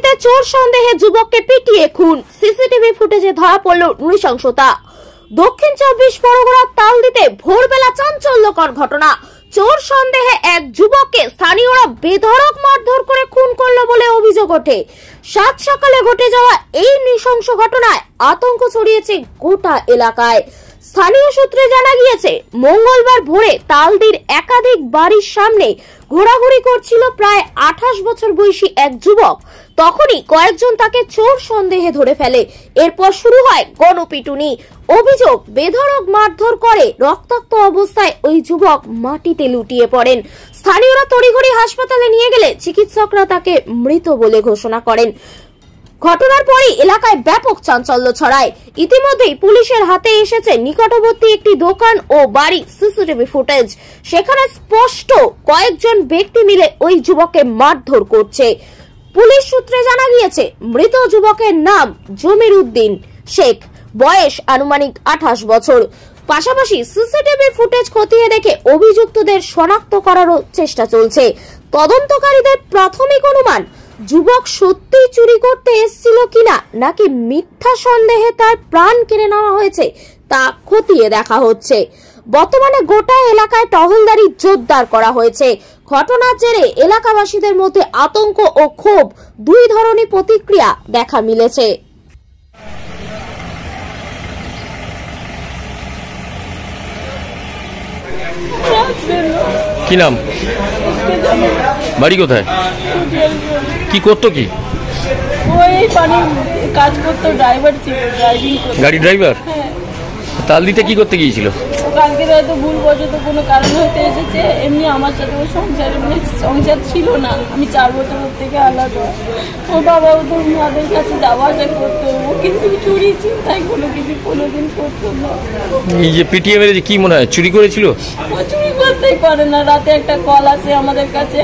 তালদিতে চোর সন্দেহে যুবককে পিটিয়ে খুন, সিসিটিভি ফুটেজে ধরা পড়ল নৃশংসতা। দক্ষিণ 24 পরগনার তালদিতে ভোরবেলা চাঞ্চল্যকর ঘটনা। চোর সন্দেহে এক যুবককে স্থানীয়রা বেধড়ক মারধর করে খুন করল বলে অভিযোগ ওঠে। সাত সকালে ঘটে যাওয়া এই নৃশংস ঘটনায় আতঙ্ক ছড়িয়েছে গোটা এলাকায়। স্থানীয় সূত্রে জানা গিয়েছে, মঙ্গলবার ভোরে তালদির একাধিক বাড়ির সামনে ঘোরাঘুরি করছিল প্রায় 28 বছর বয়সী এক যুবক। তখনই কয়েকজন তাকে চোর সন্দেহে ধরে ফেলে। এরপর শুরু হয় গণপিটুনি। অভিযোগ, বেধড়ক মারধর করে রক্তাক্ত অবস্থায় ওই যুবক মাটিতে লুটিয়ে পড়েন। স্থানীয়রা তড়িঘড়ি হাসপাতালে নিয়ে গেলে চিকিৎসকরা তাকে মৃত বলে ঘোষণা করেন। ঘটনার পরই এলাকায় ব্যাপক চাঞ্চল্য ছড়ায়। ইতিমধ্যেই পুলিশের হাতে এসেছে নিকটবর্তী একটি দোকান ও বাড়ি সিসিটিভি ফুটেজ। সেখানে স্পষ্ট কয়েকজন ব্যক্তি মিলে ওই যুবককে মারধর করছে। পুলিশ সূত্রে জানা গিয়েছে, মৃত যুবকের নাম জমির উদ্দিন শেখ, বয়স আনুমানিক 28 বছর। পাশাপাশি সিসিটিভি ফুটেজ খতিয়ে দেখে অভিযুক্তদের শনাক্ত করারও চেষ্টা চলছে। তদন্তকারীদের প্রাথমিক অনুমান, যুবক সত্যি চুরি করতে এসেছিল কিনা নাকি মিথ্যা সন্দেহে তার প্রাণ কেড়ে নেওয়া হয়েছে তা খতিয়ে দেখা হচ্ছে। বর্তমানে গোটা এলাকায় টহলদারি জোরদার করা হয়েছে। ঘটনার জেরে এলাকাবাসীদের মধ্যে আতঙ্ক ও ক্ষোভ দুই ধরনের প্রতিক্রিয়া দেখা মিলেছে। কি নাম, বাড়ি কোথায়, কি করতো, কি ওই পানি কাজ করতো, ড্রাইভার ছিল, ড্রাইভিং করতো, গাড়ি ড্রাইভার। তালদিতে কি করতে গিয়েছিল? কালকে হয়তো ভুলবশত কোনো কারণ হতে এসেছে। এমনি আমার সাথে ওর সংসার ছিল না। আমি 4 বছর থেকে আলাদা। ওর বাবা ওদের মাদের কাছে যাওয়া আসা করতো। ও কিন্তু চুরি চিন্তায় কোনো কিছু কোনোদিন করতো না। এই যে পিটিএম এর কি মনে হয় চুরি করেছিল? ও চুরি করতেই পারে না। রাতে একটা কল আসে আমাদের কাছে,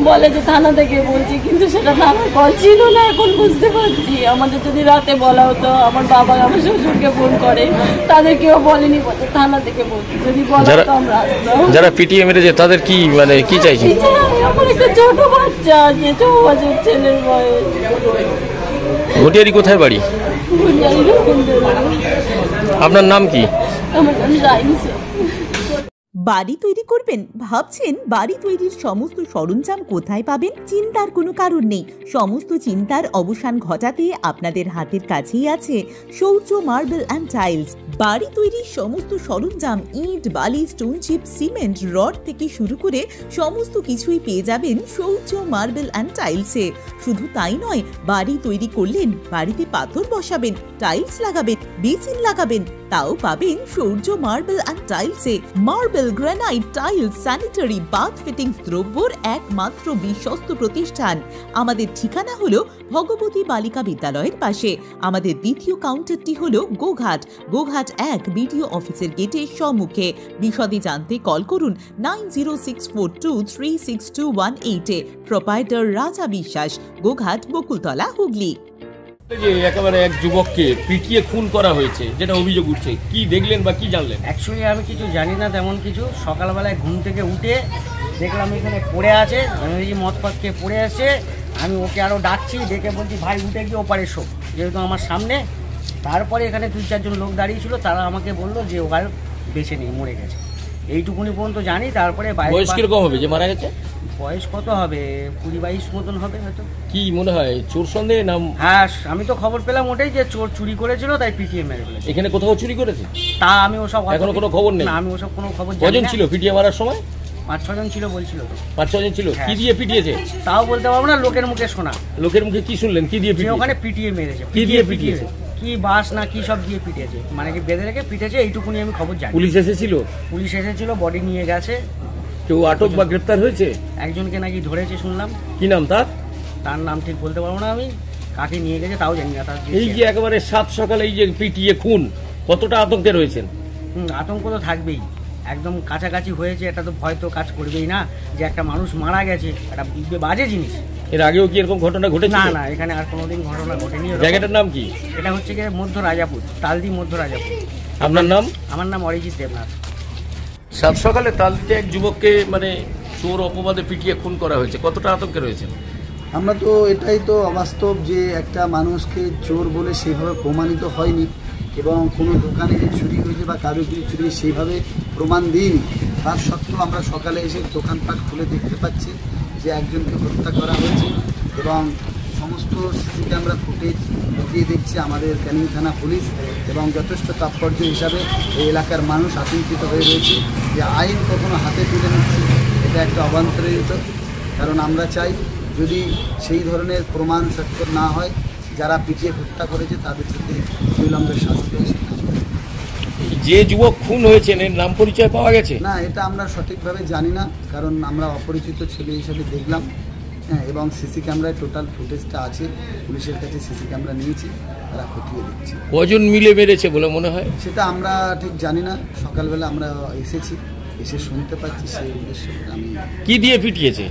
বলে যে থানা থেকে বলছি, কিন্তু সেটা থানার কল ছিল না। এখন বুঝতে পারছি, আমাদের যদি রাতে বলা হতো, আমার বাবা আমার শ্বশুরকে ফোন করে, তাদের কেউ বলেনি, বলতে থানা থেকে বলছি, যদি বলা হতো আমরা আসতাম। যারা পিটিএম এর তাদের কি মানে কি চাইছে? আমার একটা ছোট বাচ্চা আছে, 6 বছর ছেলের বয়স। ঘটিয়ারি কোথায় বাড়ি? আপনার নাম কি? আমার নাম রাইসা। বাড়ি তৈরি করবেন, ভাবছেন বাড়ি তৈরির সমস্ত সরঞ্জাম কোথায় পাবেন? চিন্তার কোনো কারণ নেই। সমস্ত চিন্তার অবসান ঘটাতে আপনাদের হাতের কাছেই আছে শৌর্য মার্বেল অ্যান্ড টাইলস। বাড়ি তৈরির সমস্ত সরঞ্জাম, ইট, বালি, স্টোন চিপ, সিমেন্ট, রড থেকে শুরু করে সমস্ত কিছুই পেয়ে যাবেন শৌর্য মার্বেল অ্যান্ড টাইলসে। শুধু তাই নয়, বাড়ি তৈরি করলেন, বাড়িতে পাথর বসাবেন, টাইলস লাগাবেন, বেসিন লাগাবেন, তাও পাবেন শৌর্য মার্বেল অ্যান্ড টাইলসে। Marble, granite, tiles, sanitary, bath fittings দ্রব্যর একমাত্র বিশ্বস্ত প্রতিষ্ঠান। আমাদের ঠিকানা হলো ভগবতী বালিকা বিদ্যালয়ের পাশে। আমাদের দ্বিতীয় কাউন্টারটি হলো গোঘাট 1 বিডিও অফিসের গেটের সম্মুখে। বিশদে জানতে কল করুন 9064236218 প্রোপাইটার রাজা বিশ্বাস, গোঘাট, বকুলতলা, হুগলি। একেবারে এক যুবককে পিটিয়ে খুন করা হয়েছে, যেটা অভিযোগ উঠছে, কি দেখলেন বা কি জানলেন? অ্যাকচুয়ালি আমি কিছু জানি না তেমন কিছু। সকালবেলায় ঘুম থেকে উঠে দেখলাম এখানে পড়ে আছে, ইংরেজি মদ ফদ খেয়ে পড়ে আছে। আমি ওকে আরও ডাকছি, ডেকে বলছি ভাই উঠে গিয়ে ওপারে এসো, যেহেতু আমার সামনে। তারপরে এখানে 2-4 জন লোক দাঁড়িয়েছিল, তারা আমাকে বললো যে ও আর বেঁচে নেই, মরে গেছে। এইটুকুনি পর্যন্ত জানি। তারপরে বয়স কিরকম হবে যে মারা গেছে? বয়স কত হবে, 20-22 মতন হবে হয়তো। কি মনে হয় চোর সন্দেহে নাম? হ্যাঁ, আমি তো খবর পেলাম ওটাই, যে চোর চুরি করেছিল, তাই পিটিএম মেরে ফেলেছে। এখানে কোথাও চুরি করেছে তা আমি ওসব এখনো কোনো খবর নেই। আমি ওসব কোনো খবর জানি না। কজন ছিল পিটিএম মারার সময়? 5-6 জন ছিল বলছিল তো। 5-6 জন ছিল। কি দিয়ে পিটিয়েছে তাও বলতে পারবো না, লোকের মুখে শোনা। লোকের মুখে কি শুনলেন? কি দিয়ে পিটিয়েছে? ওখানে পিটিয়ে মেরেছে। কি দিয়ে পিটিয়েছে? কি বাস না কি সব দিয়ে পিটিয়েছে, মানে কি বেঁধে রেখে পিটেছে, এইটুকুনি আমি খবর জানি। পুলিশ এসেছিল? পুলিশ এসেছিল, বডি নিয়ে গেছে। কেউ আটক বা গ্রেফতার হয়েছে? একজনকে নাকি ধরেছে শুনলাম। কি নাম তার? তার নাম ঠিক বলতে পারবো না আমি, কাকে নিয়ে গেছে তাও জানি না। তার এই যে একেবারে 7 সকালে এই যে পিটিয়ে খুন, কতটা আতঙ্কে রয়েছেন? আতঙ্ক তো থাকবেই। একদম কাছাকাছি হয়েছে, এটা তো ভয় তো কাজ করবেই না, যে একটা মানুষ মারা গেছে, একটা বাজে জিনিস। এর আগেও কি এরকম ঘটনা ঘটেছে? না না, এখানে আর কোনোদিন ঘটনা ঘটেনি। জায়গাটার নাম কি? এটা হচ্ছে গিয়ে মধ্য রাজাপুর, তালদি মধ্য রাজাপুর। আপনার নাম? আমার নাম অরিজিৎ দেবনাথ। 7 সকালে তালদিতে এক যুবককে মানে চোর অপবাদে পিটিয়ে খুন করা হয়েছে, কতটা আতঙ্কে রয়েছে? আমরা তো এটাই তো অবাস্তব যে একটা মানুষকে চোর বলে সেইভাবে প্রমাণিত হয়নি এবং কোনো দোকানে যে চুরি হয়েছে বা কারো কিছু চুরি সেইভাবে প্রমাণ দিইনি। তার সত্ত্বেও আমরা সকালে এসে দোকানপাট খুলে দেখতে পাচ্ছি যে একজনকে হত্যা করা হয়েছে এবং সমস্ত সিসি ক্যামেরা ফুটেজ দিয়ে দেখছে আমাদের ক্যানিং থানা পুলিশ এবং যথেষ্ট তাৎপর্য হিসাবে এই এলাকার মানুষ আতঙ্কিত হয়ে রয়েছে যে আইন কখনো হাতে তুলে নিচ্ছে, এটা একটা অবান্তরিত। কারণ আমরা চাই যদি সেই ধরনের প্রমাণ সত্তর না হয়, যারা পিটিয়ে হত্যা করেছে তাদের সাথে বিলম্বে শাস্তি হয়েছে। যে যুবক খুন হয়েছেন এর নাম পরিচয় পাওয়া গেছে? না, এটা আমরা সঠিকভাবে জানি না, কারণ আমরা অপরিচিত ছেলে হিসাবে দেখলাম। হ্যাঁ, এবং সিসি ক্যামেরায় টোটাল ফুটেজটা আছে, পুলিশের কাছে সিসি ক্যামেরা নিয়েছি, তারা খতিয়ে দিচ্ছে। কজন মিলে মেরেছে বলে মনে হয়? সেটা আমরা ঠিক জানি না, সকালবেলা আমরা এসেছি, এসে শুনতে পাচ্ছি, সেই উদ্দেশ্যে আমি কি দিয়ে পিটিয়েছে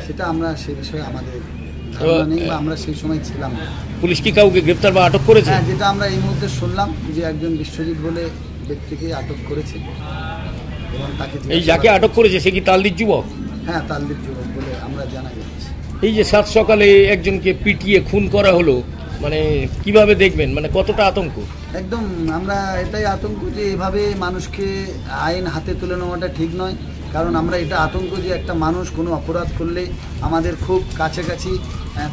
সেটা আমরা সে বিষয়ে আমাদের ধারণা নেই বা আমরা সেই সময় ছিলাম না। পুলিশ কি কাউকে গ্রেপ্তার বা আটক করেছে? হ্যাঁ, যেটা আমরা এই মুহূর্তে শুনলাম যে একজন বিশ্বজিৎ বলে ব্যক্তিকে আটক করেছে এবং তাকে এই যাকে আটক করেছে সে কি তালদির যুবক? হ্যাঁ, তালদির যুবক বলে আমরা জানা যাচ্ছে। এই যে সাত সকালে একজনকে পিটিয়ে খুন করা হলো, মানে কিভাবে দেখবেন, মানে কতটা আতঙ্ক? একদম আমরা এটাই আতঙ্ক যে এভাবে মানুষকে আইন হাতে তুলে নেওয়াটা ঠিক নয়। কারণ আমরা এটা আতঙ্ক যে একটা মানুষ কোনো অপরাধ করলে আমাদের খুব কাছাকাছি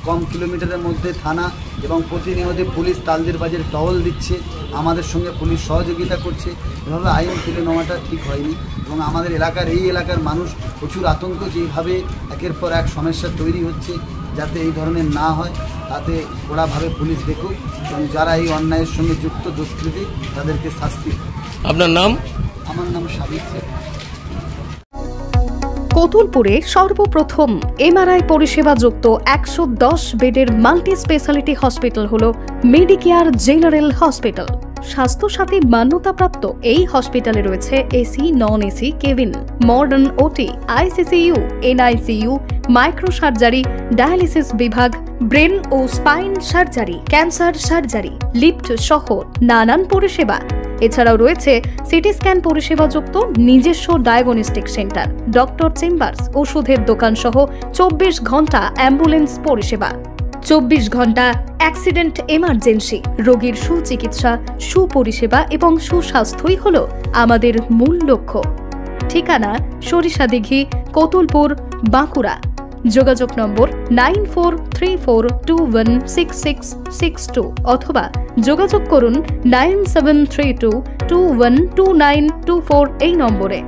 কম কিলোমিটারের মধ্যে থানা এবং প্রতিনিয়ত পুলিশ তালদের বাজারে টহল দিচ্ছে, আমাদের সঙ্গে পুলিশ সহযোগিতা করছে। এভাবে আইন তুলে নেওয়াটা ঠিক হয়নি এবং আমাদের এই এলাকার মানুষ প্রচুর আতঙ্ক যে এইভাবে একের পর এক সমস্যা তৈরি হচ্ছে, যাতে এই ধরনের না হয় তাতে কড়াভাবে পুলিশ দেখুক এবং যারা এই অন্যায়ের সঙ্গে যুক্ত দুষ্কৃতী তাদেরকে শাস্তি। আপনার নাম? আমার নাম সাবিক শেখ। কোতুলপুরে সর্বপ্রথম এমআরআই পরিষেবা যুক্ত 110 বেডের মাল্টি স্পেশালিটি হসপিটাল হলো মেডিকেয়ার জেনারেল হসপিটাল। স্বাস্থ্যসাথী মান্যতাপ্রাপ্ত এই হসপিটালে রয়েছে AC, non AC cabin, modern OT, ICCU, NICU, micro surgery, dialysis বিভাগ, ব্রেন ও spine surgery, cancer surgery, lift সহ নানান পরিষেবা। এছাড়াও রয়েছে সিটি স্ক্যান পরিষেবাযুক্ত নিজস্ব ডায়াগনস্টিক সেন্টার, ডক্টর চেম্বার্স, ওষুধের দোকান সহ 24 ঘন্টা অ্যাম্বুলেন্স পরিষেবা। 24 ঘন্টা অ্যাক্সিডেন্ট এমার্জেন্সি, রোগীর সুচিকিৎসা, সুপরিষেবা এবং সুস্বাস্থ্যই হল আমাদের মূল লক্ষ্য। ঠিকানা সরিষাদিঘি, কোতুলপুর, বাঁকুড়া। যোগাযোগ নম্বর 9434216662 অথবা যোগাযোগ করুন 9732212924 এই নম্বরে।